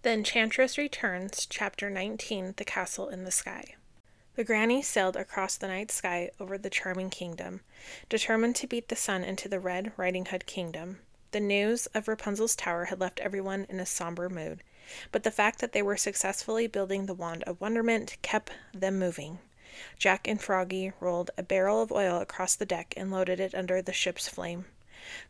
The Enchantress Returns, Chapter 19, The Castle in the Sky. The granny sailed across the night sky over the charming kingdom, determined to beat the sun into the Red Riding Hood kingdom. The news of Rapunzel's tower had left everyone in a somber mood, but the fact that they were successfully building the Wand of Wonderment kept them moving. Jack and Froggy rolled a barrel of oil across the deck and loaded it under the ship's flame.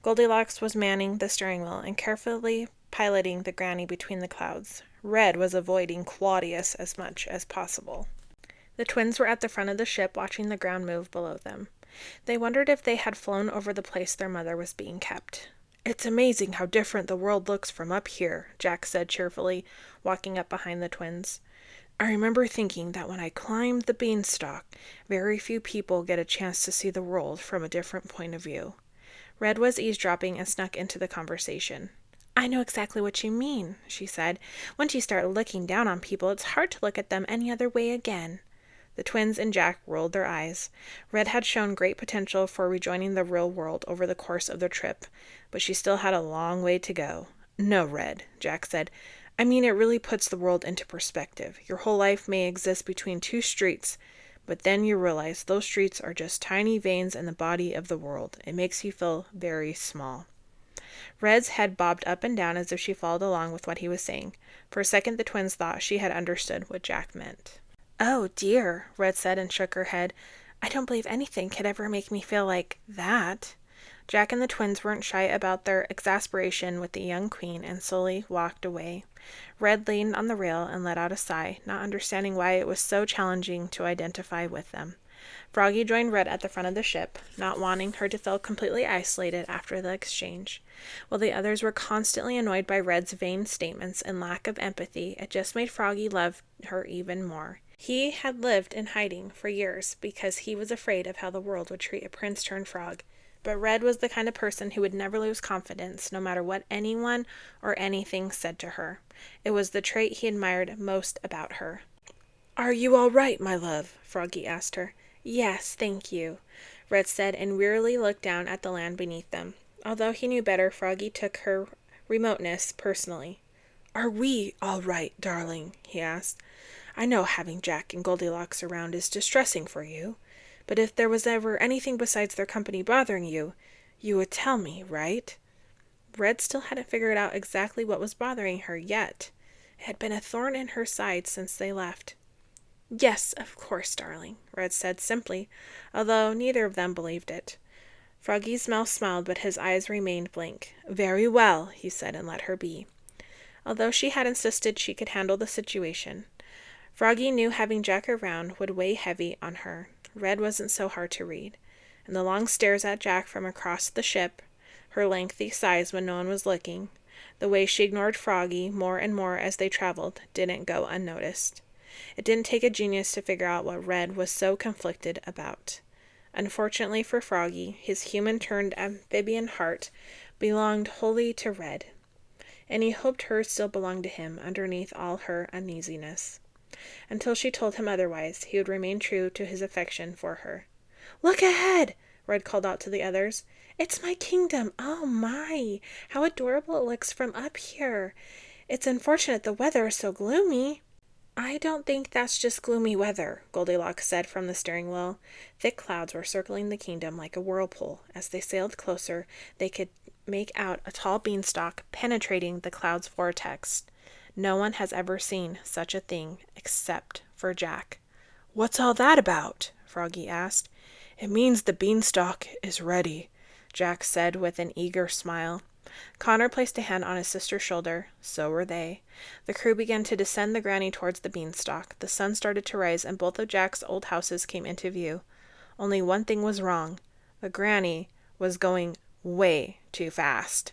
Goldilocks was manning the steering wheel and carefully piloting the granny between the clouds. Red was avoiding Claudius as much as possible. The twins were at the front of the ship watching the ground move below them. They wondered if they had flown over the place their mother was being kept. "It's amazing how different the world looks from up here," Jack said cheerfully, walking up behind the twins. "I remember thinking that when I climbed the beanstalk, very few people get a chance to see the world from a different point of view." Red was eavesdropping and snuck into the conversation. "I know exactly what you mean," she said. "Once you start looking down on people, it's hard to look at them any other way again." The twins and Jack rolled their eyes. Red had shown great potential for rejoining the real world over the course of their trip, but she still had a long way to go. "No, Red," Jack said. "I mean, it really puts the world into perspective. Your whole life may exist between two streets, but then you realize those streets are just tiny veins in the body of the world. It makes you feel very small." Red's head bobbed up and down as if she followed along with what he was saying. For a second the twins thought she had understood what Jack meant. "Oh, dear," Red said and shook her head. "I don't believe anything could ever make me feel like that." Jack and the twins weren't shy about their exasperation with the young queen and slowly walked away. Red leaned on the rail and let out a sigh, not understanding why it was so challenging to identify with them. Froggy joined Red at the front of the ship, not wanting her to feel completely isolated after the exchange. While the others were constantly annoyed by Red's vain statements and lack of empathy, it just made Froggy love her even more. He had lived in hiding for years because he was afraid of how the world would treat a prince-turned-frog. But Red was the kind of person who would never lose confidence, no matter what anyone or anything said to her. It was the trait he admired most about her. "Are you all right, my love?" Froggy asked her. "Yes, thank you," Red said, and wearily looked down at the land beneath them. Although he knew better, Froggy took her remoteness personally. "Are we all right, darling?" he asked. "I know having Jack and Goldilocks around is distressing for you, but if there was ever anything besides their company bothering you, you would tell me, right?" Red still hadn't figured out exactly what was bothering her yet. It had been a thorn in her side since they left. "Yes, of course, darling," Red said simply, although neither of them believed it. Froggy's mouth smiled, but his eyes remained blank. "Very well," he said, and let her be. Although she had insisted she could handle the situation, Froggy knew having Jack around would weigh heavy on her. Red wasn't so hard to read, and the long stares at Jack from across the ship, her lengthy sighs when no one was looking, the way she ignored Froggy more and more as they traveled, didn't go unnoticed. It didn't take a genius to figure out what Red was so conflicted about. Unfortunately for Froggy, his human-turned amphibian heart belonged wholly to Red, and he hoped hers still belonged to him underneath all her uneasiness. Until she told him otherwise, he would remain true to his affection for her. "Look ahead!" Red called out to the others. "It's my kingdom! Oh my! How adorable it looks from up here! It's unfortunate the weather is so gloomy." "I don't think that's just gloomy weather," Goldilocks said from the steering wheel. Thick clouds were circling the kingdom like a whirlpool. As they sailed closer, they could make out a tall beanstalk penetrating the cloud's vortex. No one has ever seen such a thing, except for Jack. "What's all that about?" Froggy asked. "It means the beanstalk is ready," Jack said with an eager smile. Connor placed a hand on his sister's shoulder. So were they. The crew began to descend the granny towards the beanstalk. The sun started to rise, and both of Jack's old houses came into view. Only one thing was wrong. The granny was going way too fast.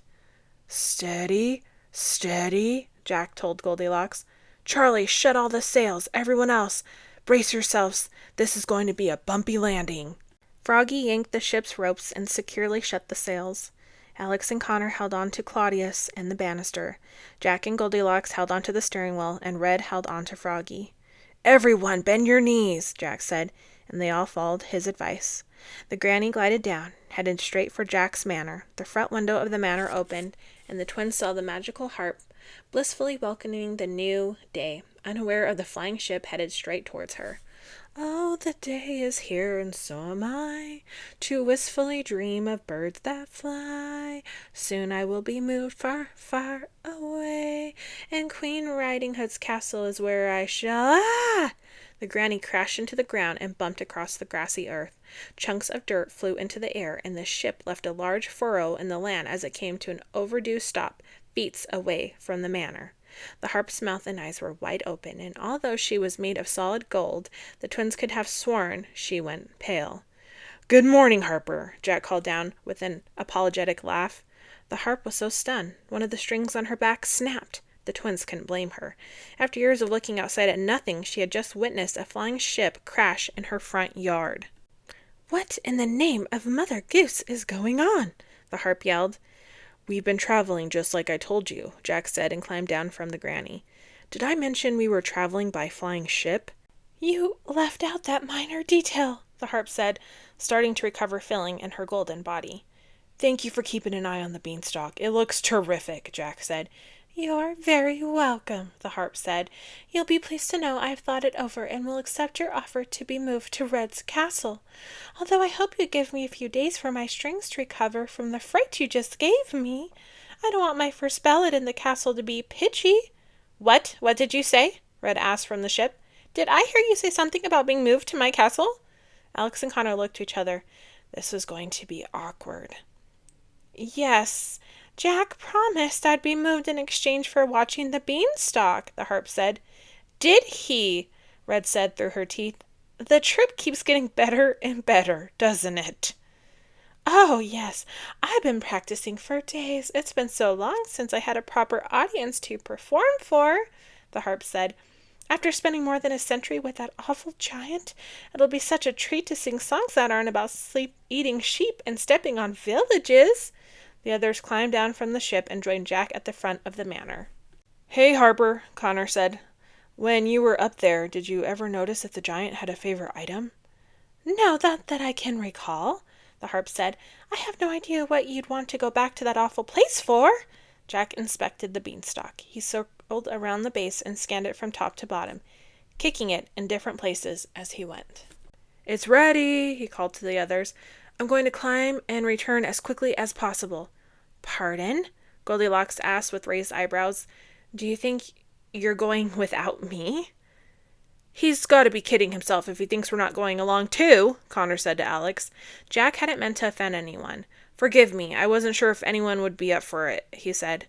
"Steady, steady," Jack told Goldilocks. "Charlie, shut all the sails. Everyone else, brace yourselves. This is going to be a bumpy landing." Froggy yanked the ship's ropes and securely shut the sails. Alex and Connor held on to Claudius and the banister. Jack and Goldilocks held on to the steering wheel, and Red held on to Froggy. "Everyone, bend your knees," Jack said, and they all followed his advice. The granny glided down, headed straight for Jack's manor. The front window of the manor opened, and the twins saw the magical harp blissfully welcoming the new day, unaware of the flying ship headed straight towards her. Oh, the day is here, and so am I, to wistfully dream of birds that fly. Soon I will be moved far, far away, and Queen Riding Hood's castle is where I shall... Ah! The granny crashed into the ground and bumped across the grassy earth. Chunks of dirt flew into the air, and the ship left a large furrow in the land as it came to an overdue stop, feet away from the manor. The harp's mouth and eyes were wide open, and although she was made of solid gold, the twins could have sworn she went pale. "Good morning, Harper," Jack called down with an apologetic laugh. The harp was so stunned, one of the strings on her back snapped. The twins couldn't blame her. After years of looking outside at nothing, she had just witnessed a flying ship crash in her front yard. "What in the name of Mother Goose is going on?" the harp yelled. "We've been traveling just like I told you," Jack said and climbed down from the granny. "Did I mention we were traveling by flying ship?" "You left out that minor detail," the harp said, starting to recover feeling in her golden body. "Thank you for keeping an eye on the beanstalk. It looks terrific," Jack said. "You're very welcome," the harp said. "You'll be pleased to know I've thought it over and will accept your offer to be moved to Red's castle. Although I hope you give me a few days for my strings to recover from the fright you just gave me. I don't want my first ballad in the castle to be pitchy." What did you say?" Red asked from the ship. "Did I hear you say something about being moved to my castle?" Alex and Connor looked to each other. This was going to be awkward. "Yes, Jack promised I'd be moved in exchange for watching the beanstalk," the harp said. "Did he?" Red said through her teeth. "The trip keeps getting better and better, doesn't it?" "Oh, yes. I've been practicing for days. It's been so long since I had a proper audience to perform for," the harp said. "After spending more than a century with that awful giant, it'll be such a treat to sing songs that aren't about eating sheep and stepping on villages." The others climbed down from the ship and joined Jack at the front of the manor. "Hey, Harper," Connor said. "When you were up there, did you ever notice if the giant had a favorite item?" "No, not that I can recall," the harp said. "I have no idea what you'd want to go back to that awful place for." Jack inspected the beanstalk. He circled around the base and scanned it from top to bottom, kicking it in different places as he went. "It's ready," he called to the others. "I'm going to climb and return as quickly as possible." "Pardon?" Goldilocks asked with raised eyebrows. "Do you think you're going without me?" "He's got to be kidding himself if he thinks we're not going along too," Connor said to Alex. Jack hadn't meant to offend anyone. "Forgive me, I wasn't sure if anyone would be up for it," he said.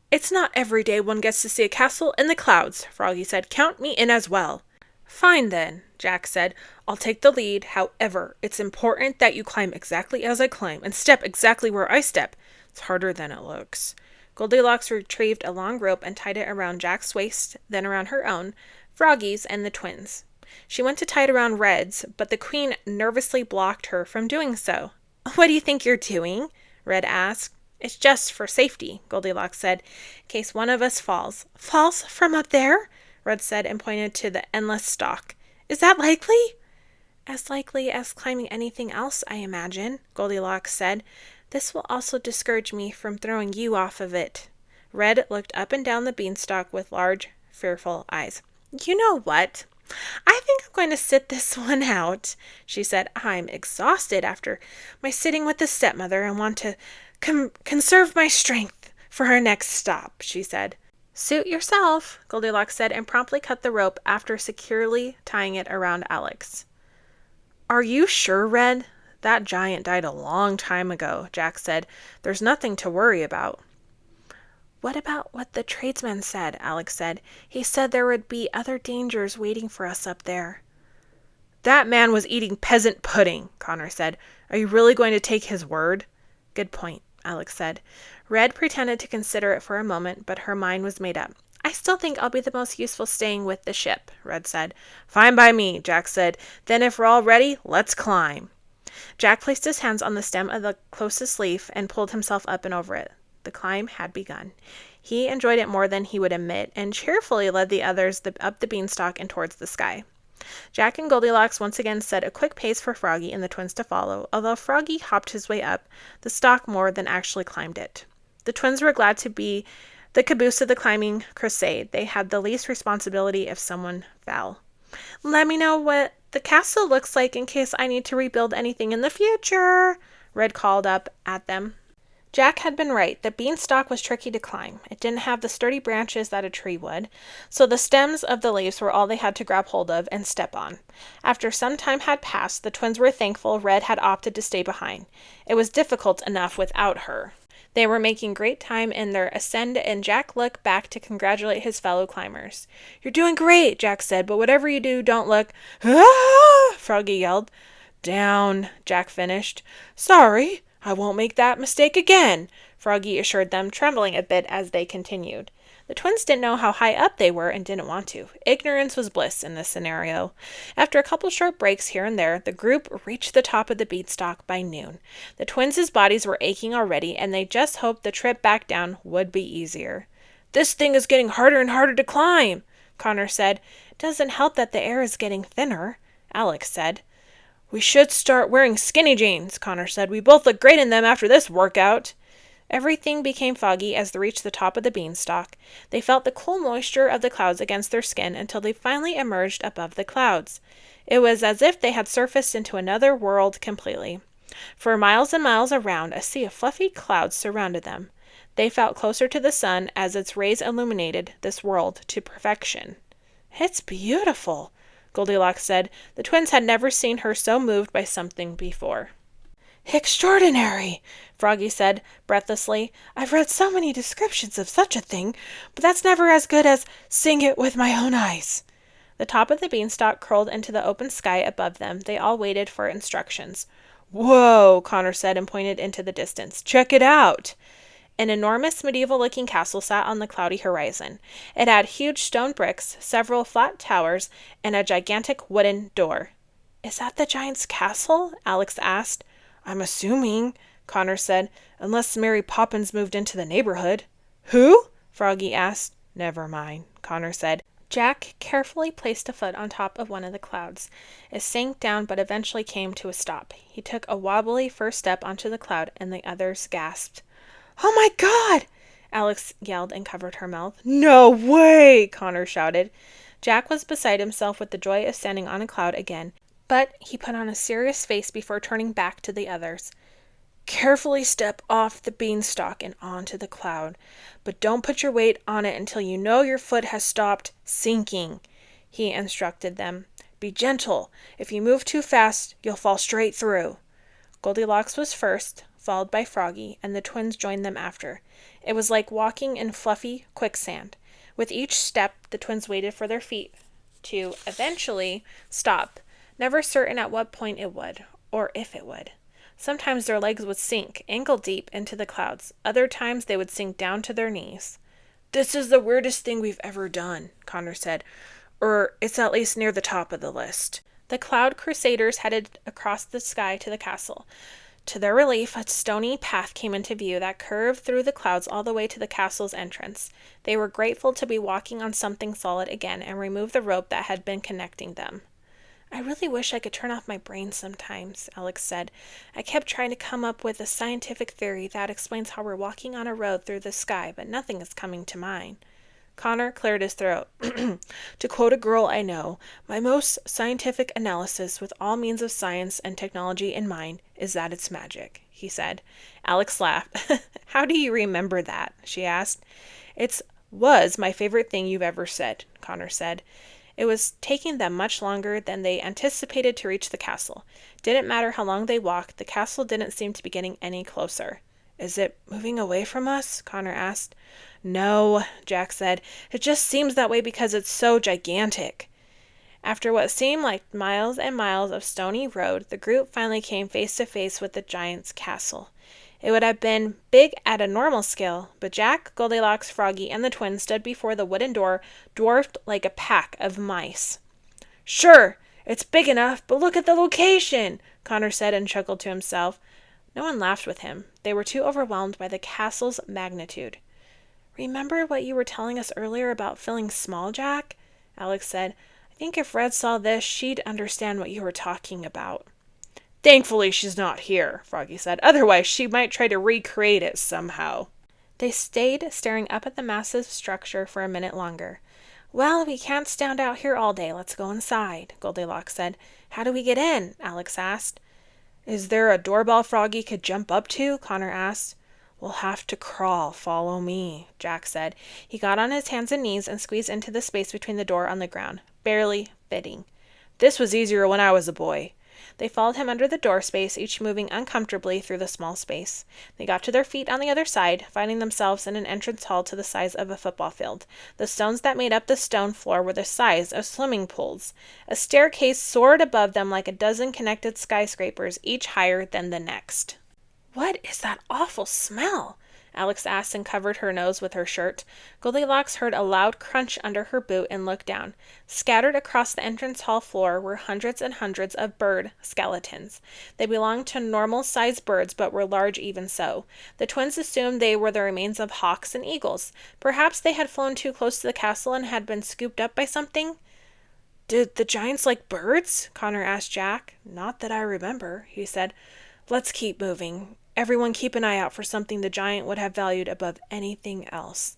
"It's not every day one gets to see a castle in the clouds," Froggy said. "Count me in as well." "Fine then," Jack said. "I'll take the lead. However, it's important that you climb exactly as I climb and step exactly where I step. It's harder than it looks." Goldilocks retrieved a long rope and tied it around Jack's waist, then around her own, Froggy's, and the twins. She went to tie it around Red's, but the queen nervously blocked her from doing so. "What do you think you're doing?" Red asked. "It's just for safety," Goldilocks said, "in case one of us falls." "Falls from up there?" Red said and pointed to the endless stalk. "Is that likely?" "As likely as climbing anything else, I imagine," Goldilocks said. "This will also discourage me from throwing you off of it." Red looked up and down the beanstalk with large, fearful eyes. "You know what? I think I'm going to sit this one out," she said. "I'm exhausted after my sitting with the stepmother and want to conserve my strength for our next stop," she said. "Suit yourself," Goldilocks said, and promptly cut the rope after securely tying it around Alex. "Are you sure, Red? That giant died a long time ago," Jack said. "There's nothing to worry about." "What about what the tradesman said?" Alex said. "He said there would be other dangers waiting for us up there." "That man was eating peasant pudding," Connor said. "Are you really going to take his word?" "Good point," Alex said. Red pretended to consider it for a moment, but her mind was made up. "I still think I'll be the most useful staying with the ship," Red said. "Fine by me," Jack said. "Then if we're all ready, let's climb." Jack placed his hands on the stem of the closest leaf and pulled himself up and over it. The climb had begun. He enjoyed it more than he would admit, and cheerfully led the others up the beanstalk and towards the sky. Jack and Goldilocks once again set a quick pace for Froggy and the twins to follow, although Froggy hopped his way up the stalk more than actually climbed it. The twins were glad to be the caboose of the climbing crusade. They had the least responsibility if someone fell. "Let me know what the castle looks like in case I need to rebuild anything in the future," Red called up at them. Jack had been right. The beanstalk was tricky to climb. It didn't have the sturdy branches that a tree would, so the stems of the leaves were all they had to grab hold of and step on. After some time had passed, the twins were thankful Red had opted to stay behind. It was difficult enough without her. They were making great time in their ascent, and Jack looked back to congratulate his fellow climbers. "You're doing great," Jack said, "but whatever you do, don't look—" "Ah!" Froggy yelled. "Down," Jack finished. "Sorry, I won't make that mistake again," Froggy assured them, trembling a bit as they continued. The twins didn't know how high up they were and didn't want to. Ignorance was bliss in this scenario. After a couple short breaks here and there, the group reached the top of the beanstalk by noon. The twins' bodies were aching already, and they just hoped the trip back down would be easier. "This thing is getting harder and harder to climb," Connor said. "It doesn't help that the air is getting thinner," Alex said. "We should start wearing skinny jeans," Connor said. "We both look great in them after this workout." Everything became foggy as they reached the top of the beanstalk. They felt the cool moisture of the clouds against their skin until they finally emerged above the clouds. It was as if they had surfaced into another world completely. For miles and miles around, a sea of fluffy clouds surrounded them. They felt closer to the sun as its rays illuminated this world to perfection. "It's beautiful," Goldilocks said. The twins had never seen her so moved by something before. "Extraordinary," Froggy said breathlessly. "I've read so many descriptions of such a thing, but that's never as good as seeing it with my own eyes." The top of the beanstalk curled into the open sky above them. They all waited for instructions. "Whoa," Connor said and pointed into the distance. "Check it out." An enormous medieval-looking castle sat on the cloudy horizon. It had huge stone bricks, several flat towers, and a gigantic wooden door. "Is that the giant's castle?" Alex asked. "I'm assuming," Connor said, "unless Mary Poppins moved into the neighborhood." "Who?" Froggy asked. "Never mind," Connor said. Jack carefully placed a foot on top of one of the clouds. It sank down but eventually came to a stop. He took a wobbly first step onto the cloud, and the others gasped. "Oh my God!" Alex yelled and covered her mouth. "No way!" Connor shouted. Jack was beside himself with the joy of standing on a cloud again, but he put on a serious face before turning back to the others. "Carefully step off the beanstalk and onto the cloud, but don't put your weight on it until you know your foot has stopped sinking," he instructed them. "Be gentle. If you move too fast, you'll fall straight through." Goldilocks was first, followed by Froggy, and the twins joined them after. It was like walking in fluffy quicksand. With each step, the twins waited for their feet to eventually stop, never certain at what point it would, or if it would. Sometimes their legs would sink ankle-deep into the clouds. Other times they would sink down to their knees. "This is the weirdest thing we've ever done," Connor said. "Or it's at least near the top of the list." The cloud crusaders headed across the sky to the castle. To their relief, a stony path came into view that curved through the clouds all the way to the castle's entrance. They were grateful to be walking on something solid again and remove the rope that had been connecting them. "I really wish I could turn off my brain sometimes," Alex said. "I kept trying to come up with a scientific theory that explains how we're walking on a road through the sky, but nothing is coming to mind." Connor cleared his throat. "To quote a girl I know, my most scientific analysis with all means of science and technology in mind is that it's magic," he said. Alex laughed. "How do you remember that?" she asked. "It was my favorite thing you've ever said," Connor said. It was taking them much longer than they anticipated to reach the castle. Didn't matter how long they walked, the castle didn't seem to be getting any closer. "Is it moving away from us?" Connor asked. "No," Jack said. "It just seems that way because it's so gigantic." After what seemed like miles and miles of stony road, the group finally came face to face with the giant's castle. It would have been big at a normal scale, but Jack, Goldilocks, Froggy, and the twins stood before the wooden door, dwarfed like a pack of mice. "Sure, it's big enough, but look at the location," Connor said and chuckled to himself. No one laughed with him. They were too overwhelmed by the castle's magnitude. "Remember what you were telling us earlier about feeling small, Jack?" Alex said. "I think if Red saw this, she'd understand what you were talking about." "Thankfully she's not here," Froggy said. "Otherwise she might try to recreate it somehow." They stayed staring up at the massive structure for a minute longer. Well, we can't stand out here all day. Let's go inside, Goldilocks said. How do we get in? Alex asked. Is there a doorbell Froggy could jump up to? Connor asked. We'll have to crawl. Follow me, Jack said. He got on his hands and knees and squeezed into the space between the door on the ground, barely fitting. This was easier when I was a boy. They followed him under the door space, each moving uncomfortably through the small space. They got to their feet on the other side, finding themselves in an entrance hall to the size of a football field. The stones that made up the stone floor were the size of swimming pools. A staircase soared above them like a dozen connected skyscrapers, each higher than the next. What is that awful smell? Alex asked and covered her nose with her shirt. Goldilocks heard a loud crunch under her boot and looked down. Scattered across the entrance hall floor were hundreds and hundreds of bird skeletons. They belonged to normal-sized birds, but were large even so. The twins assumed they were the remains of hawks and eagles. Perhaps they had flown too close to the castle and had been scooped up by something. Did the giants like birds? Connor asked Jack. Not that I remember, he said. Let's keep moving. Everyone keep an eye out for something the giant would have valued above anything else.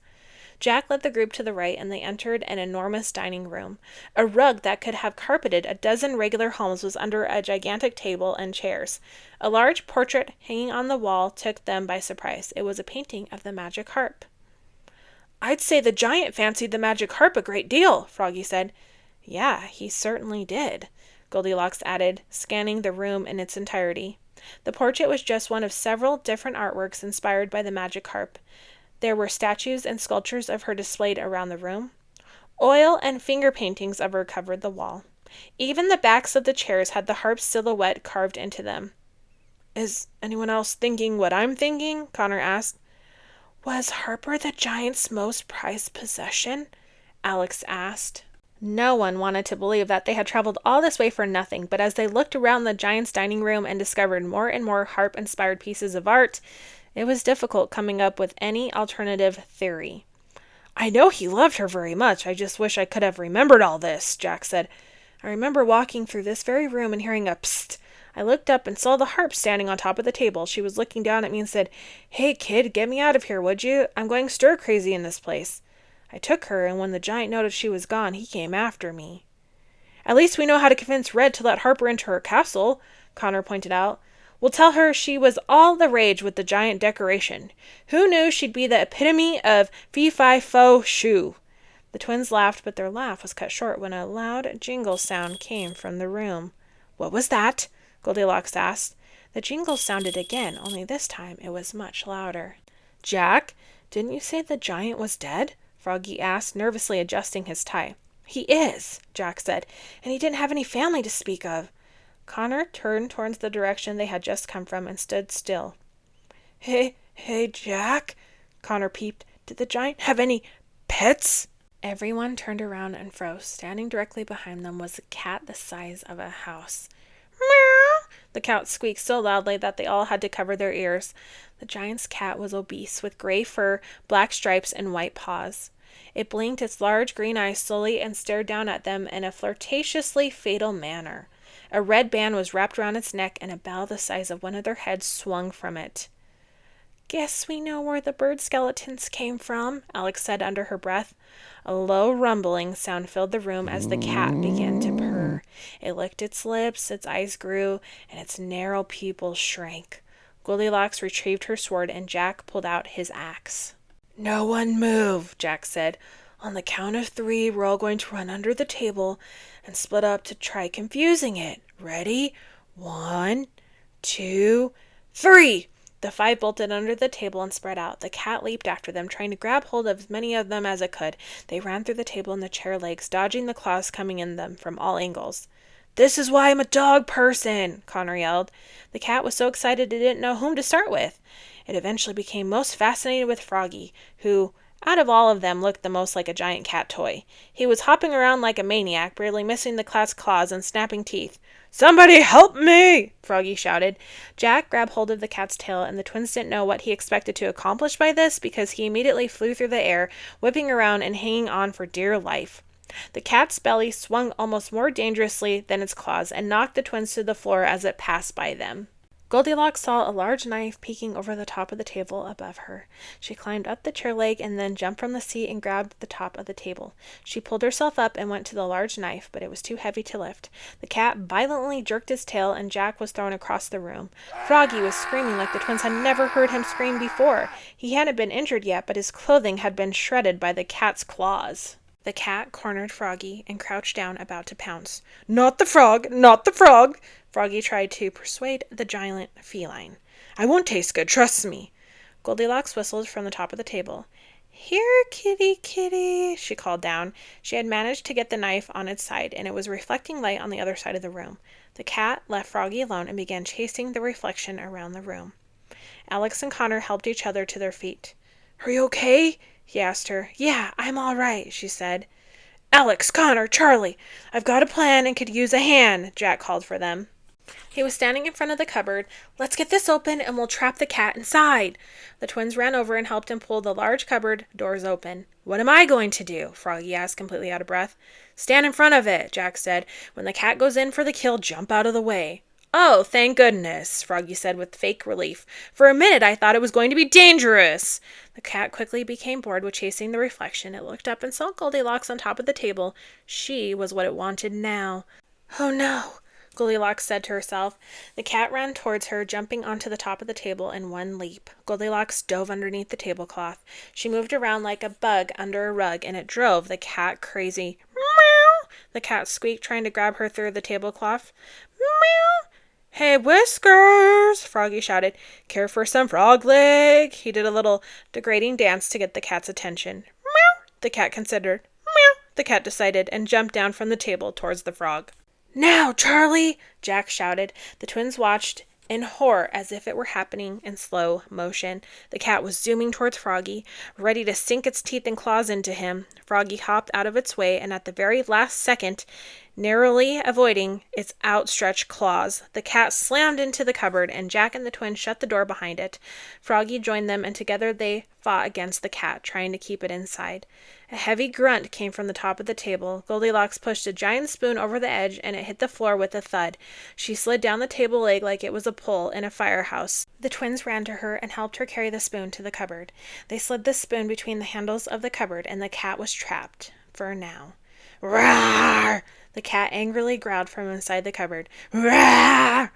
Jack led the group to the right, and they entered an enormous dining room. A rug that could have carpeted a dozen regular homes was under a gigantic table and chairs. A large portrait hanging on the wall took them by surprise. It was a painting of the magic harp. I'd say the giant fancied the magic harp a great deal, Froggy said. Yeah, he certainly did, Goldilocks added, scanning the room in its entirety. The portrait was just one of several different artworks inspired by the magic harp. There were statues and sculptures of her displayed around the room. Oil and finger paintings of her covered the wall. Even the backs of the chairs had the harp's silhouette carved into them. Is anyone else thinking what I'm thinking? Connor asked. Was Harper the giant's most prized possession? Alex asked. No one wanted to believe that they had traveled all this way for nothing, but as they looked around the giant's dining room and discovered more and more harp-inspired pieces of art, it was difficult coming up with any alternative theory. I know he loved her very much. I just wish I could have remembered all this, Jack said. I remember walking through this very room and hearing a psst. I looked up and saw the harp standing on top of the table. She was looking down at me and said, Hey, kid, get me out of here, would you? I'm going stir-crazy in this place. I took her, and when the giant noticed she was gone, he came after me. At least we know how to convince Red to let Harper into her castle, Connor pointed out. We'll tell her she was all the rage with the giant decoration. Who knew she'd be the epitome of fee-fi-fo-shoo? The twins laughed, but their laugh was cut short when a loud jingle sound came from the room. What was that? Goldilocks asked. The jingle sounded again, only this time it was much louder. Jack, didn't you say the giant was dead? Froggy asked, nervously adjusting his tie. He is, Jack said, and he didn't have any family to speak of. Connor turned towards the direction they had just come from and stood still. Hey, Jack, Connor peeped. Did the giant have any pets? Everyone turned around and froze. Standing directly behind them was a cat the size of a house. Meow! The cat squeaked so loudly that they all had to cover their ears. The giant's cat was obese, with gray fur, black stripes, and white paws. It blinked its large green eyes slowly and stared down at them in a flirtatiously fatal manner. A red band was wrapped around its neck, and a bell the size of one of their heads swung from it. Guess we know where the bird skeletons came from, Alex said under her breath. A low rumbling sound filled the room as the cat began to purr. It licked its lips, its eyes grew, and its narrow pupils shrank. Goldilocks retrieved her sword, and Jack pulled out his axe. No one move, Jack said. On the count of 3, we're all going to run under the table and split up to try confusing it. Ready? 1, 2, 3! The 5 bolted under the table and spread out. The cat leaped after them, trying to grab hold of as many of them as it could. They ran through the table and the chair legs, dodging the claws coming in them from all angles. This is why I'm a dog person, Connor yelled. The cat was so excited it didn't know whom to start with. It eventually became most fascinated with Froggy, who, out of all of them, looked the most like a giant cat toy. He was hopping around like a maniac, barely missing the cat's claws and snapping teeth. Somebody help me! Froggy shouted. Jack grabbed hold of the cat's tail, and the twins didn't know what he expected to accomplish by this because he immediately flew through the air, whipping around and hanging on for dear life. The cat's belly swung almost more dangerously than its claws and knocked the twins to the floor as it passed by them. Goldilocks saw a large knife peeking over the top of the table above her. She climbed up the chair leg and then jumped from the seat and grabbed the top of the table. She pulled herself up and went to the large knife, but it was too heavy to lift. The cat violently jerked his tail, and Jack was thrown across the room. Froggy was screaming like the twins had never heard him scream before. He hadn't been injured yet, but his clothing had been shredded by the cat's claws. The cat cornered Froggy and crouched down, about to pounce. "Not the frog! Not the frog!" Froggy tried to persuade the giant feline. "I won't taste good, trust me." Goldilocks whistled from the top of the table. "Here, kitty, kitty," she called down. She had managed to get the knife on its side, and it was reflecting light on the other side of the room. The cat left Froggy alone and began chasing the reflection around the room. Alex and Connor helped each other to their feet. "Are you okay?" he asked her. "Yeah, I'm all right," she said. "Alex, Connor, Charlie, I've got a plan and could use a hand," Jack called for them. He was standing in front of the cupboard. "Let's get this open and we'll trap the cat inside." The twins ran over and helped him pull the large cupboard doors open. "What am I going to do?" Froggy asked, completely out of breath. "Stand in front of it," Jack said. "When the cat goes in for the kill, jump out of the way." "Oh, thank goodness," Froggy said with fake relief. "For a minute I thought it was going to be dangerous." The cat quickly became bored with chasing the reflection. It looked up and saw Goldilocks on top of the table. She was what it wanted now. "Oh no," Goldilocks said to herself. The cat ran towards her, jumping onto the top of the table in one leap. Goldilocks dove underneath the tablecloth. She moved around like a bug under a rug, and it drove the cat crazy. "Meow!" The cat squeaked, trying to grab her through the tablecloth. "Meow!" "Hey, Whiskers!" Froggy shouted. "Care for some frog leg?" He did a little degrading dance to get the cat's attention. "Meow!" The cat considered. "Meow!" The cat decided, and jumped down from the table towards the frog. "Now, Charlie!" Jack shouted. The twins watched in horror as if it were happening in slow motion. The cat was zooming towards Froggy, ready to sink its teeth and claws into him. Froggy hopped out of its way, and at the very last second, narrowly avoiding its outstretched claws, the cat slammed into the cupboard, and Jack and the twins shut the door behind it. Froggy joined them, and together they fought against the cat, trying to keep it inside. A heavy grunt came from the top of the table. Goldilocks pushed a giant spoon over the edge, and it hit the floor with a thud. She slid down the table leg like it was a pole in a firehouse. The twins ran to her and helped her carry the spoon to the cupboard. They slid the spoon between the handles of the cupboard, and the cat was trapped, for now. "Rawr!" The cat angrily growled from inside the cupboard. "Rawr!"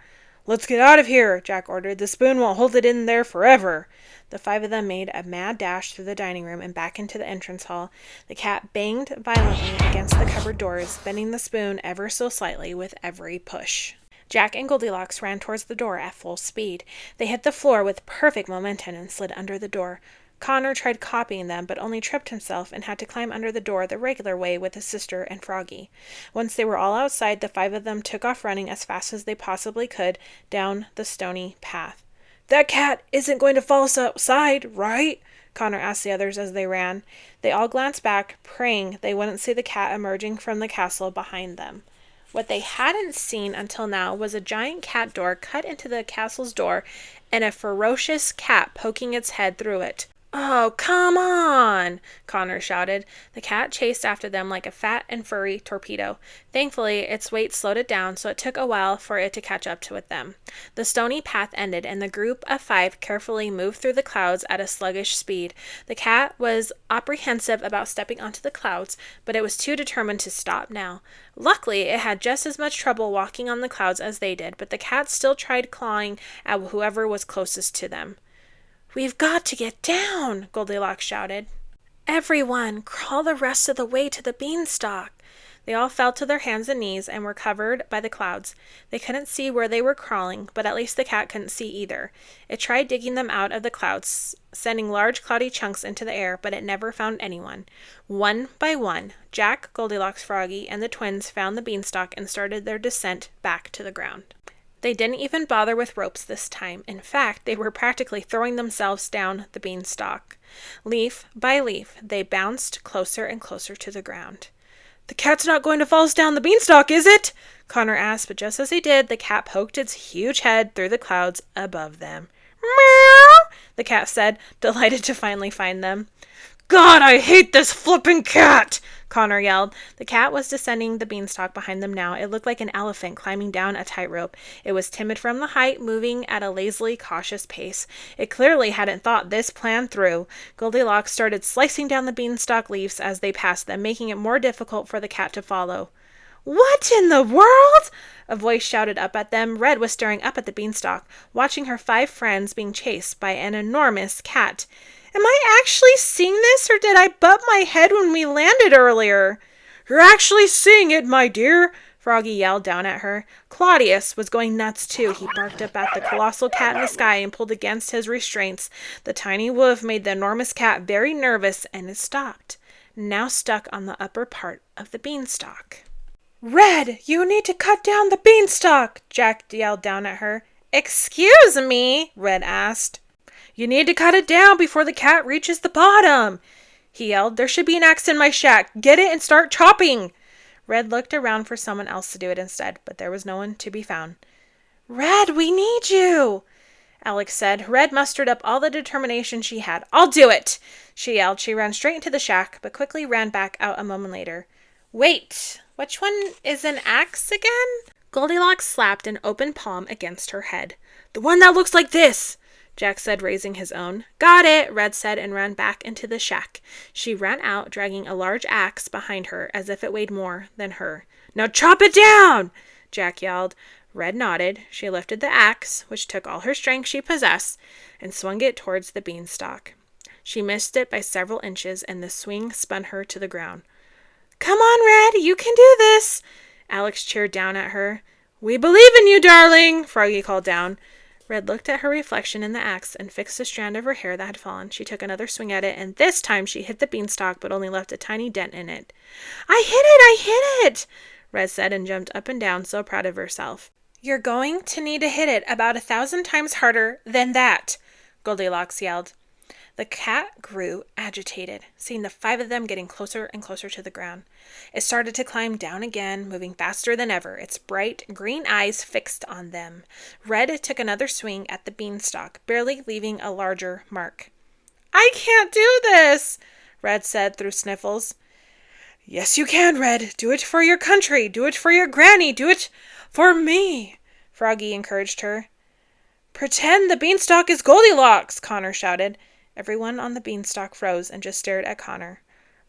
"Let's get out of here," Jack ordered. "The spoon won't hold it in there forever." The five of them made a mad dash through the dining room and back into the entrance hall. The cat banged violently against the cupboard doors, bending the spoon ever so slightly with every push. Jack and Goldilocks ran towards the door at full speed. They hit the floor with perfect momentum and slid under the door. Connor tried copying them, but only tripped himself and had to climb under the door the regular way with his sister and Froggy. Once they were all outside, the five of them took off running as fast as they possibly could down the stony path. "That cat isn't going to follow us outside, right?" Connor asked the others as they ran. They all glanced back, praying they wouldn't see the cat emerging from the castle behind them. What they hadn't seen until now was a giant cat door cut into the castle's door and a ferocious cat poking its head through it. "Oh, come on!" Connor shouted. The cat chased after them like a fat and furry torpedo. Thankfully, its weight slowed it down, so it took a while for it to catch up with them. The stony path ended, and the group of five carefully moved through the clouds at a sluggish speed. The cat was apprehensive about stepping onto the clouds, but it was too determined to stop now. Luckily, it had just as much trouble walking on the clouds as they did, but the cat still tried clawing at whoever was closest to them. "We've got to get down," Goldilocks shouted. "Everyone, crawl the rest of the way to the beanstalk." They all fell to their hands and knees and were covered by the clouds. They couldn't see where they were crawling, but at least the cat couldn't see either. It tried digging them out of the clouds, sending large cloudy chunks into the air, but it never found anyone. One by one, Jack, Goldilocks, Froggy, and the twins found the beanstalk and started their descent back to the ground. They didn't even bother with ropes this time. In fact, they were practically throwing themselves down the beanstalk. Leaf by leaf, they bounced closer and closer to the ground. "The cat's not going to fall us down the beanstalk, is it?" Connor asked, but just as he did, the cat poked its huge head through the clouds above them. "Meow!" the cat said, delighted to finally find them. God, I hate this flippin' cat! Connor yelled. The cat was descending the beanstalk behind them now. It looked like an elephant climbing down a tightrope. It was timid from the height, moving at a lazily cautious pace. It clearly hadn't thought this plan through. Goldilocks started slicing down the beanstalk leaves as they passed them, making it more difficult for the cat to follow. What in the world? A voice shouted up at them. Red was staring up at the beanstalk, watching her 5 friends being chased by an enormous cat. Am I actually seeing this, or did I butt my head when we landed earlier? You're actually seeing it, my dear, Froggy yelled down at her. Claudius was going nuts too. He barked up at the colossal cat in the sky and pulled against his restraints. The tiny wolf made the enormous cat very nervous, and it stopped, now stuck on the upper part of the beanstalk. Red, you need to cut down the beanstalk, Jack yelled down at her. Excuse me? Red asked. You need to cut it down before the cat reaches the bottom, he yelled. There should be an axe in my shack. Get it and start chopping. Red looked around for someone else to do it instead, but there was no one to be found. Red, we need you, Alex said. Red mustered up all the determination she had. I'll do it, she yelled. She ran straight into the shack, but quickly ran back out a moment later. Wait, which one is an axe again? Goldilocks slapped an open palm against her head. The one that looks like this, Jack said, raising his own. Got it, Red said, and ran back into the shack. She ran out, dragging a large axe behind her as if it weighed more than her. Now chop it down, Jack yelled. Red nodded. She lifted the axe, which took all her strength she possessed, and swung it towards the beanstalk. She missed it by several inches, and the swing spun her to the ground. Come on, Red, you can do this, Alex cheered down at her. We believe in you, darling, Froggy called down. Red looked at her reflection in the axe and fixed a strand of her hair that had fallen. She took another swing at it, and this time she hit the beanstalk but only left a tiny dent in it. I hit it, Red said and jumped up and down, so proud of herself. You're going to need to hit it about 1,000 times harder than that, Goldilocks yelled. The cat grew agitated, seeing the 5 of them getting closer and closer to the ground. It started to climb down again, moving faster than ever, its bright green eyes fixed on them. Red took another swing at the beanstalk, barely leaving a larger mark. I can't do this, Red said through sniffles. Yes, you can, Red. Do it for your country. Do it for your granny. Do it for me, Froggy encouraged her. Pretend the beanstalk is Goldilocks, Connor shouted. Everyone on the beanstalk froze and just stared at Connor.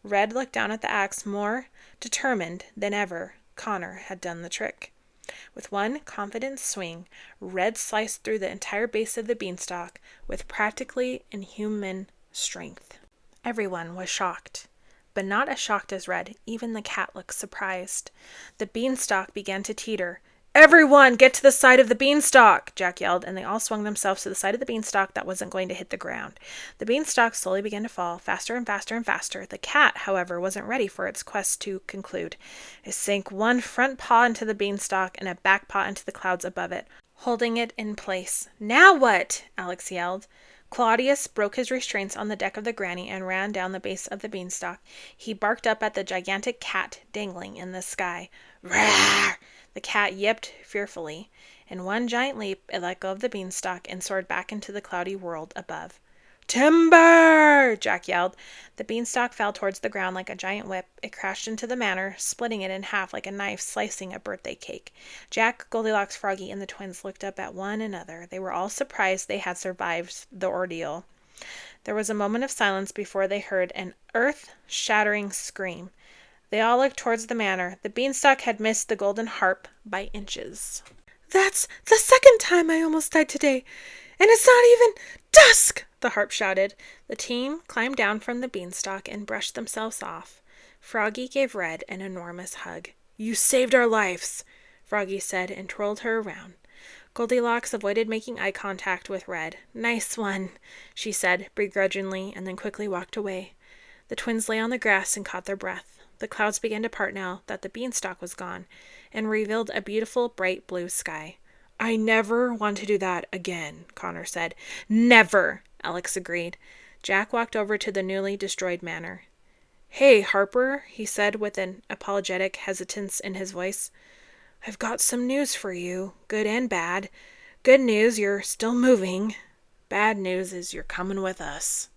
Red looked down at the axe more determined than ever. Connor had done the trick. With one confident swing, Red sliced through the entire base of the beanstalk with practically inhuman strength. Everyone was shocked, but not as shocked as Red. Even the cat looked surprised. The beanstalk began to teeter. Everyone, get to the side of the beanstalk, Jack yelled, and they all swung themselves to the side of the beanstalk that wasn't going to hit the ground. The beanstalk slowly began to fall, faster and faster and faster. The cat, however, wasn't ready for its quest to conclude. It sank one front paw into the beanstalk and a back paw into the clouds above it, holding it in place. Now what? Alex yelled. Claudius broke his restraints on the deck of the granny and ran down the base of the beanstalk. He barked up at the gigantic cat dangling in the sky. Rawr! The cat yipped fearfully. In one giant leap, it let go of the beanstalk and soared back into the cloudy world above. Timber! Jack yelled. The beanstalk fell towards the ground like a giant whip. It crashed into the manor, splitting it in half like a knife slicing a birthday cake. Jack, Goldilocks, Froggy, and the twins looked up at one another. They were all surprised they had survived the ordeal. There was a moment of silence before they heard an earth-shattering scream. They all looked towards the manor. The beanstalk had missed the golden harp by inches. That's the second time I almost died today, and it's not even dusk, the harp shouted. The team climbed down from the beanstalk and brushed themselves off. Froggy gave Red an enormous hug. You saved our lives, Froggy said and twirled her around. Goldilocks avoided making eye contact with Red. Nice one, she said begrudgingly, and then quickly walked away. The twins lay on the grass and caught their breath. The clouds began to part now that the beanstalk was gone, and revealed a beautiful, bright blue sky. I never want to do that again, Connor said. Never, Alex agreed. Jack walked over to the newly destroyed manor. Hey, Harper, he said with an apologetic hesitance in his voice. I've got some news for you, good and bad. Good news, you're still moving. Bad news is you're coming with us.